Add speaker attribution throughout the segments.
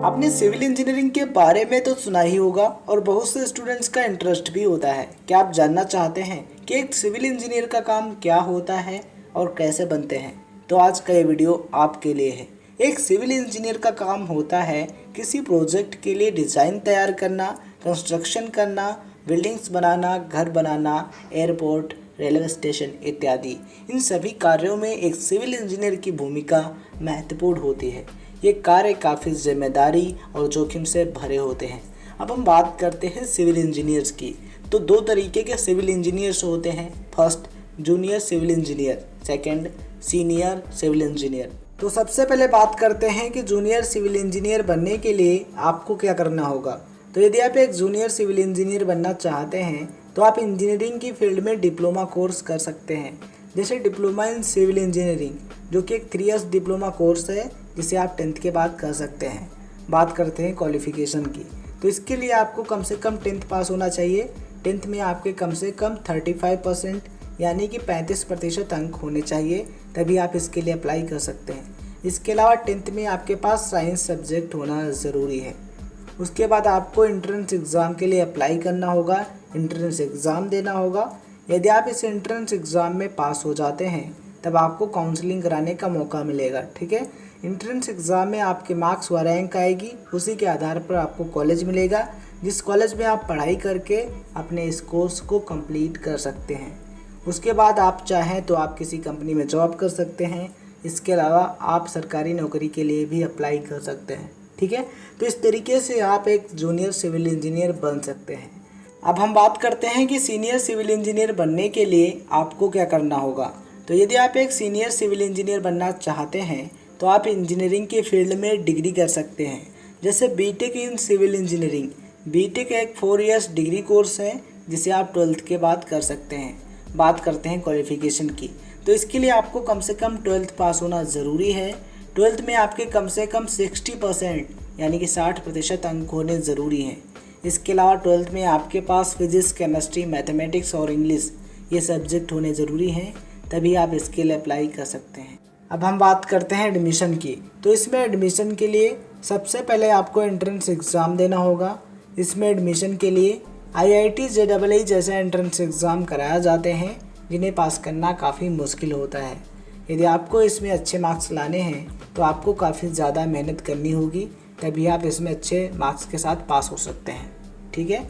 Speaker 1: आपने civil engineering के बारे में तो सुना ही होगा और बहुत से स्टूडेंट्स का इंटरेस्ट भी होता है। क्या आप जानना चाहते हैं कि एक सिविल इंजीनियर का काम क्या होता है और कैसे बनते हैं? तो आज का ये वीडियो आपके लिए है। एक सिविल इंजीनियर का काम होता है किसी प्रोजेक्ट के लिए डिज़ाइन तैयार करना, कंस्ट्रक्शन करना, बिल्डिंग्स बनाना, घर बनाना, एयरपोर्ट, रेलवे स्टेशन इत्यादि। इन सभी कार्यों में एक सिविल इंजीनियर की भूमिका महत्वपूर्ण होती है। ये कार्य काफ़ी जिम्मेदारी और जोखिम से भरे होते हैं। अब हम बात करते हैं सिविल इंजीनियर्स की। तो दो तरीके के सिविल इंजीनियर्स होते हैं। First, junior civil engineer. Second, senior civil engineer. तो सबसे पहले बात करते हैं कि जूनियर सिविल इंजीनियर बनने के लिए आपको क्या करना होगा। तो यदि आप एक जूनियर सिविल इंजीनियर बनना चाहते हैं तो आप इंजीनियरिंग की फील्ड में डिप्लोमा कोर्स कर सकते हैं, जैसे डिप्लोमा इन सिविल इंजीनियरिंग, जो कि एक 3 इयर्स डिप्लोमा कोर्स है जिसे आप 10th के बाद कर सकते हैं। बात करते हैं क्वालिफ़िकेशन की। तो इसके लिए आपको कम से कम 10th पास होना चाहिए। 10th में आपके कम से कम 35% यानी कि 35% अंक होने चाहिए, तभी आप इसके लिए अप्लाई कर सकते हैं। इसके अलावा 10th में आपके पास साइंस सब्जेक्ट होना ज़रूरी है। उसके बाद आपको एंट्रेंस एग्ज़ाम के लिए अप्लाई करना होगा, एंट्रेंस एग्ज़ाम देना होगा। यदि आप इस एंट्रेंस एग्ज़ाम में पास हो जाते हैं तब आपको काउंसलिंग कराने का मौका मिलेगा। ठीक है, एंट्रेंस एग्ज़ाम में आपके मार्क्स व रैंक आएगी, उसी के आधार पर आपको कॉलेज मिलेगा, जिस कॉलेज में आप पढ़ाई करके अपने इस कोर्स को कंप्लीट कर सकते हैं। उसके बाद आप चाहें तो आप किसी कंपनी में जॉब कर सकते हैं। इसके अलावा आप सरकारी नौकरी के लिए भी अप्लाई कर सकते हैं। ठीक है, तो इस तरीके से आप एक जूनियर सिविल इंजीनियर बन सकते हैं। अब हम बात करते हैं कि सीनियर सिविल इंजीनियर बनने के लिए आपको क्या करना होगा। तो यदि आप एक सीनियर सिविल इंजीनियर बनना चाहते हैं तो आप इंजीनियरिंग के फील्ड में डिग्री कर सकते हैं, जैसे BTech in civil engineering. BTech एक 4 इयर्स डिग्री कोर्स है जिसे आप 12th के बाद कर सकते हैं। बात करते हैं क्वालिफ़िकेशन की। तो इसके लिए आपको कम से कम 12th पास होना ज़रूरी है। 12th में आपके कम से कम 60% यानी कि 60% अंक होने ज़रूरी हैं। इसके अलावा 12th में आपके पास फिजिक्स, केमिस्ट्री, मैथमेटिक्स और इंग्लिश ये सब्जेक्ट होने ज़रूरी हैं, तभी आप इसके लिए अप्लाई कर सकते हैं। अब हम बात करते हैं एडमिशन की। तो इसमें एडमिशन के लिए सबसे पहले आपको एंट्रेंस एग्ज़ाम देना होगा। इसमें एडमिशन के लिए IIT JEE जैसे एंट्रेंस एग्ज़ाम कराए जाते हैं, जिन्हें पास करना काफ़ी मुश्किल होता है। यदि आपको इसमें अच्छे मार्क्स लाने हैं तो आपको काफ़ी ज़्यादा मेहनत करनी होगी, तभी आप इसमें अच्छे मार्क्स के साथ पास हो सकते हैं। ठीक है,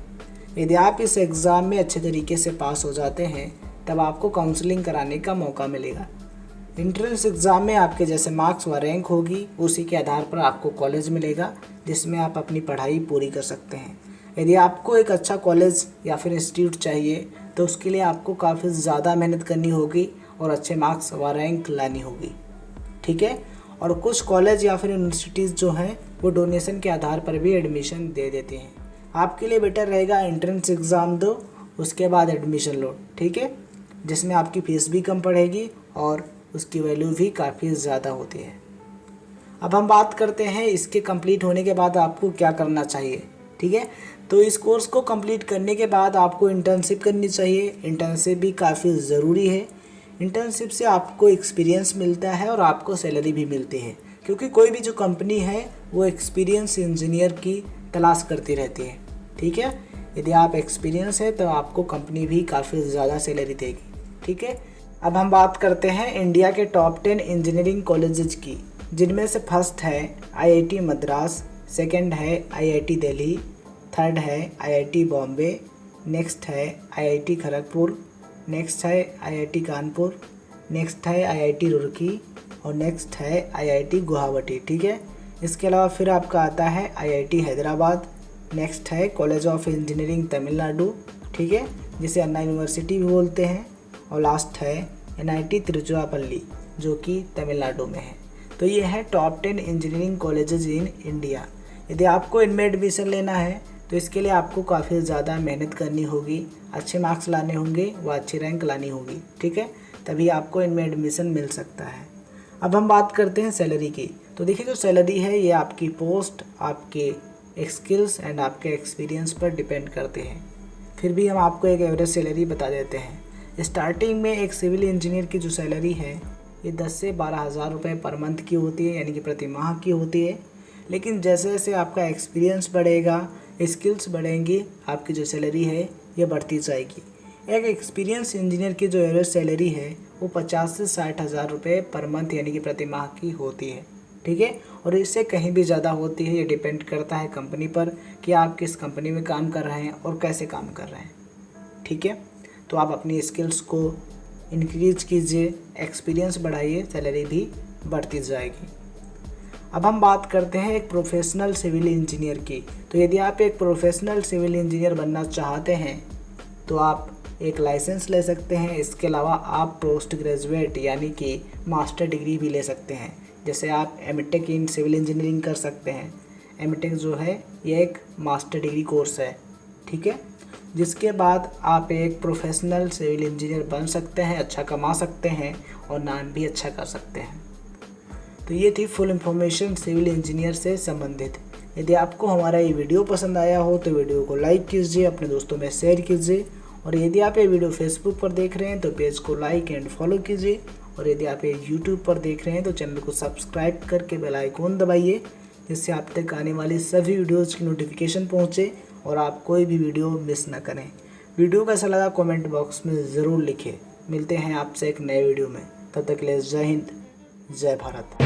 Speaker 1: यदि आप इस एग्ज़ाम में अच्छे तरीके से पास हो जाते हैं तब आपको काउंसलिंग कराने का मौका मिलेगा। एंट्रेंस एग्ज़ाम में आपके जैसे मार्क्स व रैंक होगी, उसी के आधार पर आपको कॉलेज मिलेगा जिसमें आप अपनी पढ़ाई पूरी कर सकते हैं। यदि आपको एक अच्छा कॉलेज या फिर इंस्टीट्यूट चाहिए तो उसके लिए आपको काफ़ी ज़्यादा मेहनत करनी होगी और अच्छे मार्क्स व रैंक लानी होगी। ठीक है, और कुछ कॉलेज या फिर यूनिवर्सिटीज़ जो हैं वो डोनेशन के आधार पर भी एडमिशन दे देते हैं। आपके लिए बेटर रहेगा एंट्रेंस एग्ज़ाम दो, उसके बाद एडमिशन लो। ठीक है, जिसमें आपकी फ़ीस भी कम पड़ेगी और उसकी वैल्यू भी काफ़ी ज़्यादा होती है। अब हम बात करते हैं इसके कंप्लीट होने के बाद आपको क्या करना चाहिए। ठीक है, तो इस कोर्स को कंप्लीट करने के बाद आपको इंटर्नशिप करनी चाहिए। इंटर्नशिप भी काफ़ी ज़रूरी है। इंटर्नशिप से आपको एक्सपीरियंस मिलता है और आपको सैलरी भी मिलती है, क्योंकि कोई भी जो कंपनी है वो एक्सपीरियंस इंजीनियर की तलाश करती रहती है। ठीक है, यदि आप एक्सपीरियंस है तो आपको कंपनी भी काफ़ी ज़्यादा सैलरी देगी। ठीक है, अब हम बात करते हैं इंडिया के टॉप 10 इंजीनियरिंग कॉलेजेस की, जिनमें से फर्स्ट है IIT मद्रास, सेकंड है IIT दिल्ली, थर्ड है IIT बॉम्बे, नेक्स्ट है IIT खड़गपुर, नेक्स्ट है IIT कानपुर, नेक्स्ट है IIT रुड़की और नेक्स्ट है IIT गुवाहाटी। ठीक है, इसके अलावा फिर आपका आता है IIT हैदराबाद, नेक्स्ट है कॉलेज ऑफ इंजीनियरिंग तमिलनाडु, ठीक है, जिसे अन्ना यूनिवर्सिटी भी बोलते हैं, और लास्ट है NIT तिरुचिरापल्ली, जो कि तमिलनाडु में है। तो ये है top 10 engineering colleges in India. यदि आपको इनमें एडमिशन लेना है तो इसके लिए आपको काफ़ी ज़्यादा मेहनत करनी होगी, अच्छे मार्क्स लाने होंगे व अच्छी रैंक लानी होगी। ठीक है, तभी आपको इनमें एडमिशन मिल सकता है। अब हम बात करते हैं सैलरी की। तो देखिए, जो सैलरी है ये आपकी पोस्ट, आपके स्किल्स एंड आपके एक्सपीरियंस पर डिपेंड करते हैं। फिर भी हम आपको एक एवरेज सैलरी बता देते हैं। स्टार्टिंग में एक सिविल इंजीनियर की जो सैलरी है ये 10 से 12 हज़ार रुपये पर मंथ की होती है, यानी कि प्रति माह की होती है। लेकिन जैसे जैसे आपका एक्सपीरियंस बढ़ेगा, स्किल्स बढ़ेंगी, आपकी जो सैलरी है ये बढ़ती जाएगी। एक एक्सपीरियंस इंजीनियर की जो एवरेज सैलरी है वो 50 से 60 हज़ार रुपये पर मंथ यानी कि प्रति माह की होती है, ठीक है। और इससे कहीं भी ज़्यादा होती है, ये डिपेंड करता है कंपनी पर कि आप किस कंपनी में काम कर रहे हैं और कैसे काम कर रहे हैं, ठीक है। तो आप अपनी स्किल्स को इंक्रीज कीजिए, एक्सपीरियंस बढ़ाइए, सैलरी भी बढ़ती जाएगी। अब हम बात करते हैं एक प्रोफेशनल सिविल इंजीनियर की। तो यदि आप एक प्रोफेशनल सिविल इंजीनियर बनना चाहते हैं तो आप एक लाइसेंस ले सकते हैं। इसके अलावा आप पोस्ट ग्रेजुएट यानी कि मास्टर डिग्री भी ले सकते हैं। जैसे आप एमटेक इन सिविल इंजीनियरिंग कर सकते हैं। एमटेक जो है ये एक मास्टर डिग्री कोर्स है, ठीक है, जिसके बाद आप एक प्रोफेशनल सिविल इंजीनियर बन सकते हैं, अच्छा कमा सकते हैं और नाम भी अच्छा कर सकते हैं। तो ये थी फुल इन्फॉर्मेशन सिविल इंजीनियर से संबंधित। यदि आपको हमारा ये वीडियो पसंद आया हो तो वीडियो को लाइक कीजिए, अपने दोस्तों में शेयर कीजिए, और यदि आप ये वीडियो फेसबुक पर देख रहे हैं तो पेज को लाइक एंड फॉलो कीजिए, और यदि आप ये यूट्यूब पर देख रहे हैं तो चैनल को सब्सक्राइब करके बेल आइकॉन दबाइए, जिससे आप तक आने वाली सभी वीडियोज़ की नोटिफिकेशन पहुँचे और आप कोई भी वीडियो मिस ना करें। वीडियो कैसा लगा कमेंट बॉक्स में ज़रूर लिखें। मिलते हैं आपसे एक नए वीडियो में, तब तक के लिए जय हिंद, जय भारत।